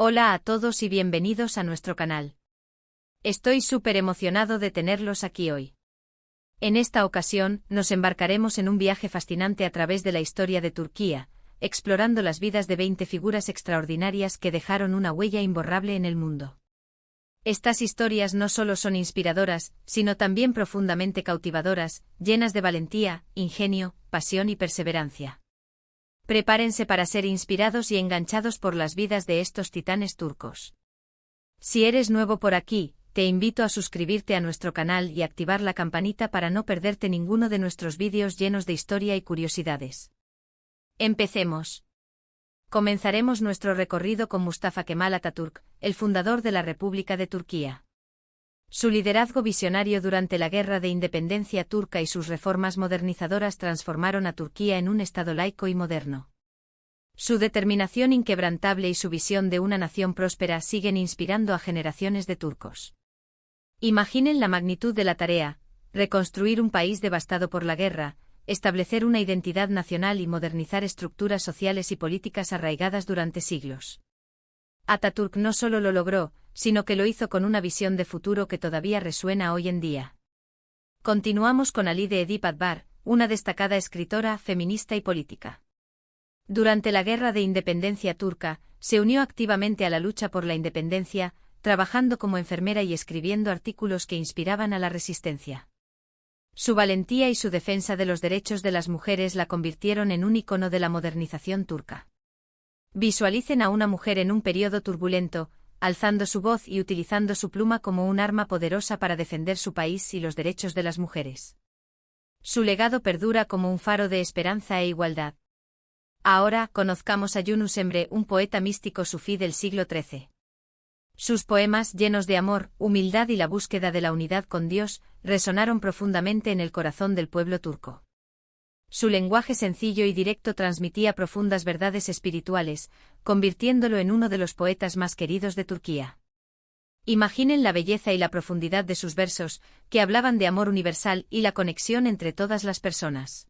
Hola a todos y bienvenidos a nuestro canal. Estoy súper emocionado de tenerlos aquí hoy. En esta ocasión, nos embarcaremos en un viaje fascinante a través de la historia de Turquía, explorando las vidas de 20 figuras extraordinarias que dejaron una huella imborrable en el mundo. Estas historias no solo son inspiradoras, sino también profundamente cautivadoras, llenas de valentía, ingenio, pasión y perseverancia. Prepárense para ser inspirados y enganchados por las vidas de estos titanes turcos. Si eres nuevo por aquí, te invito a suscribirte a nuestro canal y activar la campanita para no perderte ninguno de nuestros vídeos llenos de historia y curiosidades. Empecemos. Comenzaremos nuestro recorrido con Mustafa Kemal Atatürk, el fundador de la República de Turquía. Su liderazgo visionario durante la Guerra de Independencia turca y sus reformas modernizadoras transformaron a Turquía en un estado laico y moderno. Su determinación inquebrantable y su visión de una nación próspera siguen inspirando a generaciones de turcos. Imaginen la magnitud de la tarea: reconstruir un país devastado por la guerra, establecer una identidad nacional y modernizar estructuras sociales y políticas arraigadas durante siglos. Atatürk no solo lo logró, sino que lo hizo con una visión de futuro que todavía resuena hoy en día. Continuamos con Ali de Edip Adbar, una destacada escritora, feminista y política. Durante la Guerra de Independencia turca, se unió activamente a la lucha por la independencia, trabajando como enfermera y escribiendo artículos que inspiraban a la resistencia. Su valentía y su defensa de los derechos de las mujeres la convirtieron en un icono de la modernización turca. Visualicen a una mujer en un periodo turbulento, alzando su voz y utilizando su pluma como un arma poderosa para defender su país y los derechos de las mujeres. Su legado perdura como un faro de esperanza e igualdad. Ahora, conozcamos a Yunus Emre, un poeta místico sufí del siglo XIII. Sus poemas, llenos de amor, humildad y la búsqueda de la unidad con Dios, resonaron profundamente en el corazón del pueblo turco. Su lenguaje sencillo y directo transmitía profundas verdades espirituales, convirtiéndolo en uno de los poetas más queridos de Turquía. Imaginen la belleza y la profundidad de sus versos, que hablaban de amor universal y la conexión entre todas las personas.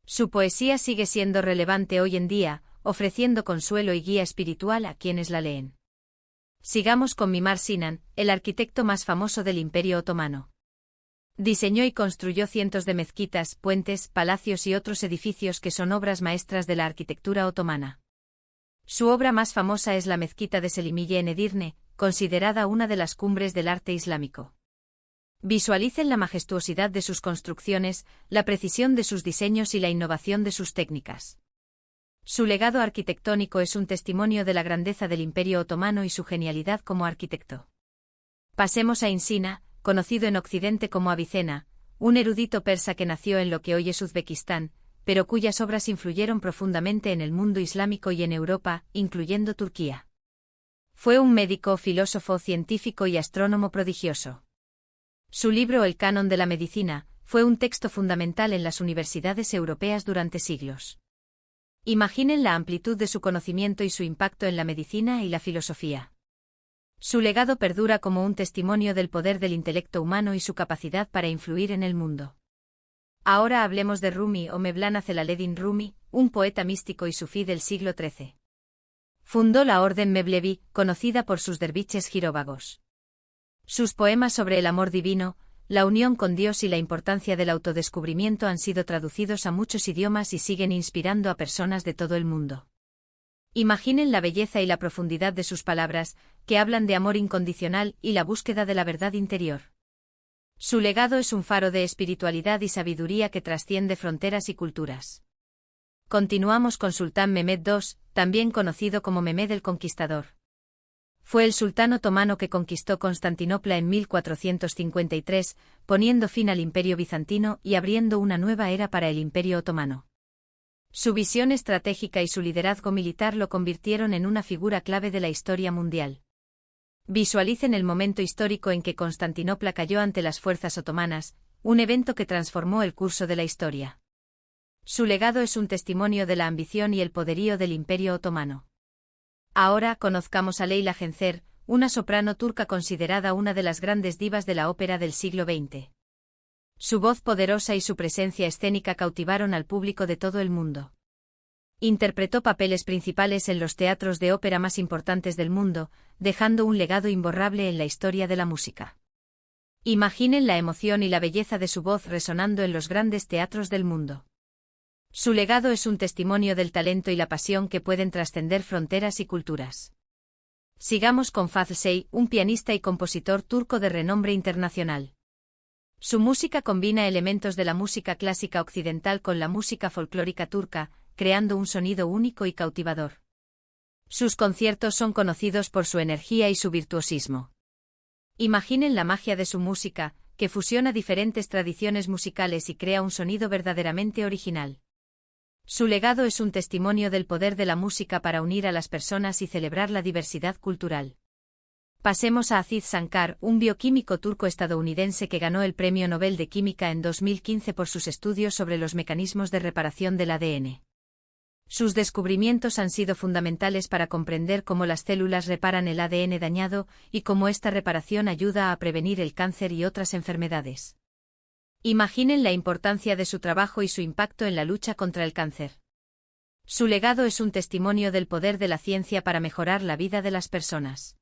Su poesía sigue siendo relevante hoy en día, ofreciendo consuelo y guía espiritual a quienes la leen. Sigamos con Mimar Sinan, el arquitecto más famoso del Imperio Otomano. Diseñó y construyó cientos de mezquitas, puentes, palacios y otros edificios que son obras maestras de la arquitectura otomana. Su obra más famosa es la mezquita de Selimiye en Edirne, considerada una de las cumbres del arte islámico. Visualicen la majestuosidad de sus construcciones, la precisión de sus diseños y la innovación de sus técnicas. Su legado arquitectónico es un testimonio de la grandeza del Imperio Otomano y su genialidad como arquitecto. Pasemos a Insina, conocido en Occidente como Avicena, un erudito persa que nació en lo que hoy es Uzbekistán, pero cuyas obras influyeron profundamente en el mundo islámico y en Europa, incluyendo Turquía. Fue un médico, filósofo, científico y astrónomo prodigioso. Su libro El Canon de la Medicina fue un texto fundamental en las universidades europeas durante siglos. Imaginen la amplitud de su conocimiento y su impacto en la medicina y la filosofía. Su legado perdura como un testimonio del poder del intelecto humano y su capacidad para influir en el mundo. Ahora hablemos de Rumi o Mevlana Celaleddin Rumi, un poeta místico y sufí del siglo XIII. Fundó la orden Mevlevi, conocida por sus derviches giróvagos. Sus poemas sobre el amor divino, la unión con Dios y la importancia del autodescubrimiento han sido traducidos a muchos idiomas y siguen inspirando a personas de todo el mundo. Imaginen la belleza y la profundidad de sus palabras, que hablan de amor incondicional y la búsqueda de la verdad interior. Su legado es un faro de espiritualidad y sabiduría que trasciende fronteras y culturas. Continuamos con Sultán Mehmed II, también conocido como Mehmed el Conquistador. Fue el sultán otomano que conquistó Constantinopla en 1453, poniendo fin al Imperio bizantino y abriendo una nueva era para el Imperio otomano. Su visión estratégica y su liderazgo militar lo convirtieron en una figura clave de la historia mundial. Visualicen el momento histórico en que Constantinopla cayó ante las fuerzas otomanas, un evento que transformó el curso de la historia. Su legado es un testimonio de la ambición y el poderío del Imperio otomano. Ahora conozcamos a Leyla Gencer, una soprano turca considerada una de las grandes divas de la ópera del siglo XX. Su voz poderosa y su presencia escénica cautivaron al público de todo el mundo. Interpretó papeles principales en los teatros de ópera más importantes del mundo, dejando un legado imborrable en la historia de la música. Imaginen la emoción y la belleza de su voz resonando en los grandes teatros del mundo. Su legado es un testimonio del talento y la pasión que pueden trascender fronteras y culturas. Sigamos con Fazıl Say, un pianista y compositor turco de renombre internacional. Su música combina elementos de la música clásica occidental con la música folclórica turca, creando un sonido único y cautivador. Sus conciertos son conocidos por su energía y su virtuosismo. Imaginen la magia de su música, que fusiona diferentes tradiciones musicales y crea un sonido verdaderamente original. Su legado es un testimonio del poder de la música para unir a las personas y celebrar la diversidad cultural. Pasemos a Aziz Sankar, un bioquímico turco-estadounidense que ganó el Premio Nobel de Química en 2015 por sus estudios sobre los mecanismos de reparación del ADN. Sus descubrimientos han sido fundamentales para comprender cómo las células reparan el ADN dañado y cómo esta reparación ayuda a prevenir el cáncer y otras enfermedades. Imaginen la importancia de su trabajo y su impacto en la lucha contra el cáncer. Su legado es un testimonio del poder de la ciencia para mejorar la vida de las personas.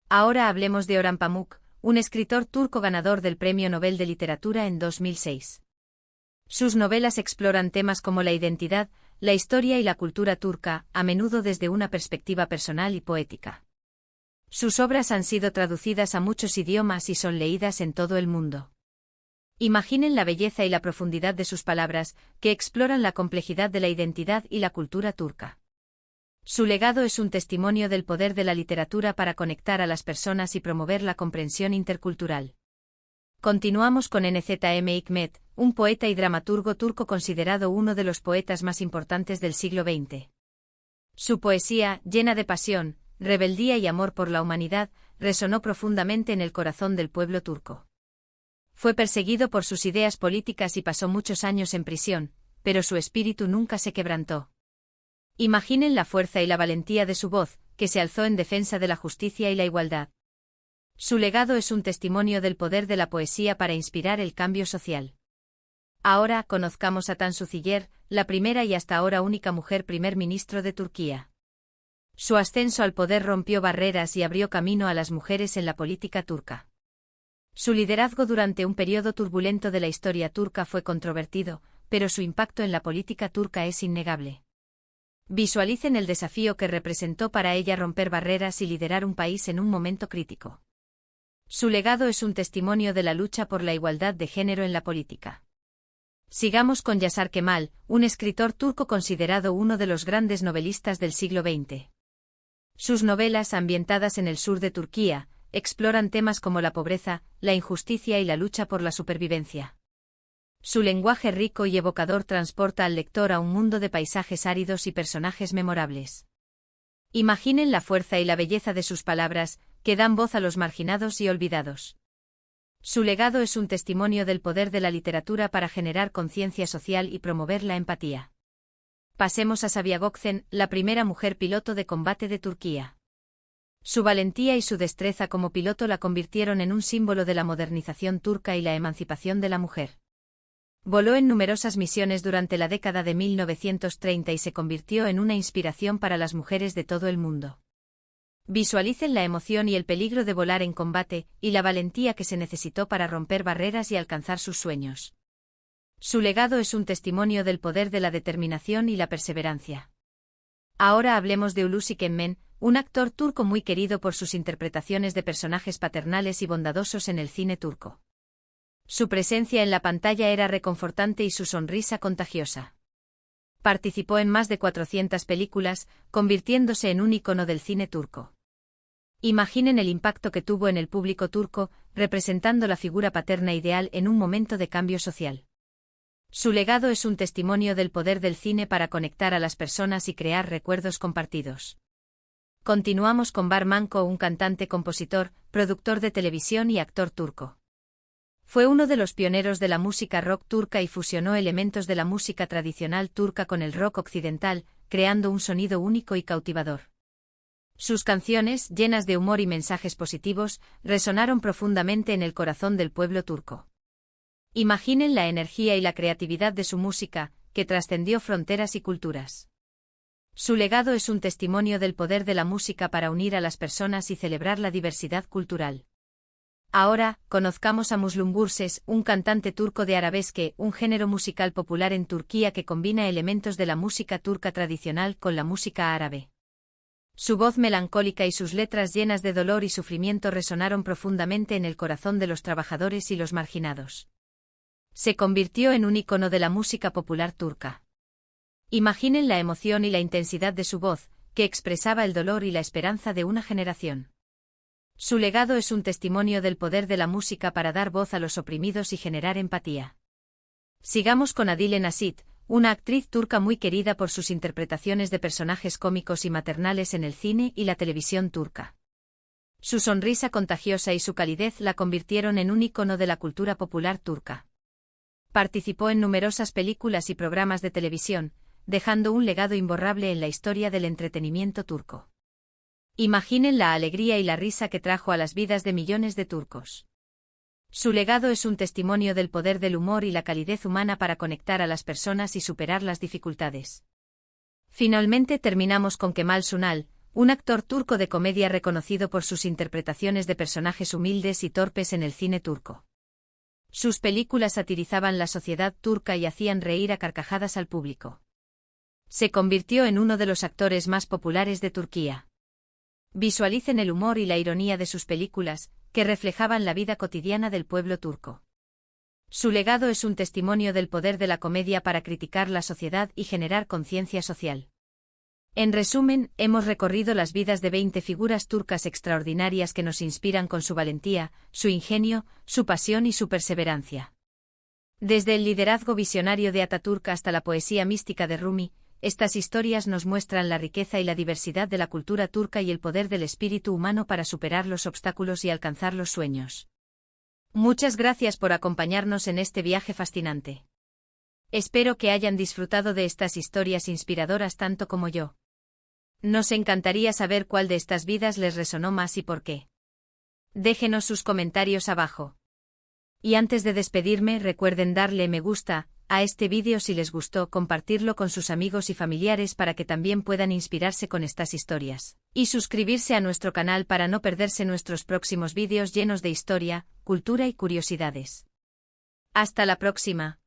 Ahora hablemos de Orhan Pamuk, un escritor turco ganador del Premio Nobel de Literatura en 2006. Sus novelas exploran temas como la identidad, la historia y la cultura turca, a menudo desde una perspectiva personal y poética. Sus obras han sido traducidas a muchos idiomas y son leídas en todo el mundo. Imaginen la belleza y la profundidad de sus palabras, que exploran la complejidad de la identidad y la cultura turca. Su legado es un testimonio del poder de la literatura para conectar a las personas y promover la comprensión intercultural. Continuamos con Nzm Hikmet, un poeta y dramaturgo turco considerado uno de los poetas más importantes del siglo XX. Su poesía, llena de pasión, rebeldía y amor por la humanidad, resonó profundamente en el corazón del pueblo turco. Fue perseguido por sus ideas políticas y pasó muchos años en prisión, pero su espíritu nunca se quebrantó. Imaginen la fuerza y la valentía de su voz, que se alzó en defensa de la justicia y la igualdad. Su legado es un testimonio del poder de la poesía para inspirar el cambio social. Ahora conozcamos a Tansu Çiller, la primera y hasta ahora única mujer primer ministro de Turquía. Su ascenso al poder rompió barreras y abrió camino a las mujeres en la política turca. Su liderazgo durante un periodo turbulento de la historia turca fue controvertido, pero su impacto en la política turca es innegable. Visualicen el desafío que representó para ella romper barreras y liderar un país en un momento crítico. Su legado es un testimonio de la lucha por la igualdad de género en la política. Sigamos con Yaşar Kemal, un escritor turco considerado uno de los grandes novelistas del siglo XX. Sus novelas, ambientadas en el sur de Turquía, exploran temas como la pobreza, la injusticia y la lucha por la supervivencia. Su lenguaje rico y evocador transporta al lector a un mundo de paisajes áridos y personajes memorables. Imaginen la fuerza y la belleza de sus palabras, que dan voz a los marginados y olvidados. Su legado es un testimonio del poder de la literatura para generar conciencia social y promover la empatía. Pasemos a Sabiha Gökçen, la primera mujer piloto de combate de Turquía. Su valentía y su destreza como piloto la convirtieron en un símbolo de la modernización turca y la emancipación de la mujer. Voló en numerosas misiones durante la década de 1930 y se convirtió en una inspiración para las mujeres de todo el mundo. Visualicen la emoción y el peligro de volar en combate, y la valentía que se necesitó para romper barreras y alcanzar sus sueños. Su legado es un testimonio del poder de la determinación y la perseverancia. Ahora hablemos de Hulusi Kentmen, un actor turco muy querido por sus interpretaciones de personajes paternales y bondadosos en el cine turco. Su presencia en la pantalla era reconfortante y su sonrisa contagiosa. Participó en más de 400 películas, convirtiéndose en un ícono del cine turco. Imaginen el impacto que tuvo en el público turco, representando la figura paterna ideal en un momento de cambio social. Su legado es un testimonio del poder del cine para conectar a las personas y crear recuerdos compartidos. Continuamos con Barış Manço, un cantante, compositor, productor de televisión y actor turco. Fue uno de los pioneros de la música rock turca y fusionó elementos de la música tradicional turca con el rock occidental, creando un sonido único y cautivador. Sus canciones, llenas de humor y mensajes positivos, resonaron profundamente en el corazón del pueblo turco. Imaginen la energía y la creatividad de su música, que trascendió fronteras y culturas. Su legado es un testimonio del poder de la música para unir a las personas y celebrar la diversidad cultural. Ahora, conozcamos a Müslüm Gürses, un cantante turco de arabesque, un género musical popular en Turquía que combina elementos de la música turca tradicional con la música árabe. Su voz melancólica y sus letras llenas de dolor y sufrimiento resonaron profundamente en el corazón de los trabajadores y los marginados. Se convirtió en un ícono de la música popular turca. Imaginen la emoción y la intensidad de su voz, que expresaba el dolor y la esperanza de una generación. Su legado es un testimonio del poder de la música para dar voz a los oprimidos y generar empatía. Sigamos con Adile Naşit, una actriz turca muy querida por sus interpretaciones de personajes cómicos y maternales en el cine y la televisión turca. Su sonrisa contagiosa y su calidez la convirtieron en un ícono de la cultura popular turca. Participó en numerosas películas y programas de televisión, dejando un legado imborrable en la historia del entretenimiento turco. Imaginen la alegría y la risa que trajo a las vidas de millones de turcos. Su legado es un testimonio del poder del humor y la calidez humana para conectar a las personas y superar las dificultades. Finalmente terminamos con Kemal Sunal, un actor turco de comedia reconocido por sus interpretaciones de personajes humildes y torpes en el cine turco. Sus películas satirizaban la sociedad turca y hacían reír a carcajadas al público. Se convirtió en uno de los actores más populares de Turquía. Visualicen el humor y la ironía de sus películas, que reflejaban la vida cotidiana del pueblo turco. Su legado es un testimonio del poder de la comedia para criticar la sociedad y generar conciencia social. En resumen, hemos recorrido las vidas de 20 figuras turcas extraordinarias que nos inspiran con su valentía, su ingenio, su pasión y su perseverancia. Desde el liderazgo visionario de Atatürk hasta la poesía mística de Rumi, estas historias nos muestran la riqueza y la diversidad de la cultura turca y el poder del espíritu humano para superar los obstáculos y alcanzar los sueños. Muchas gracias por acompañarnos en este viaje fascinante. Espero que hayan disfrutado de estas historias inspiradoras tanto como yo. Nos encantaría saber cuál de estas vidas les resonó más y por qué. Déjenos sus comentarios abajo. Y antes de despedirme, recuerden darle me gusta a este vídeo si les gustó, compartirlo con sus amigos y familiares para que también puedan inspirarse con estas historias, y suscribirse a nuestro canal para no perderse nuestros próximos vídeos llenos de historia, cultura y curiosidades. Hasta la próxima.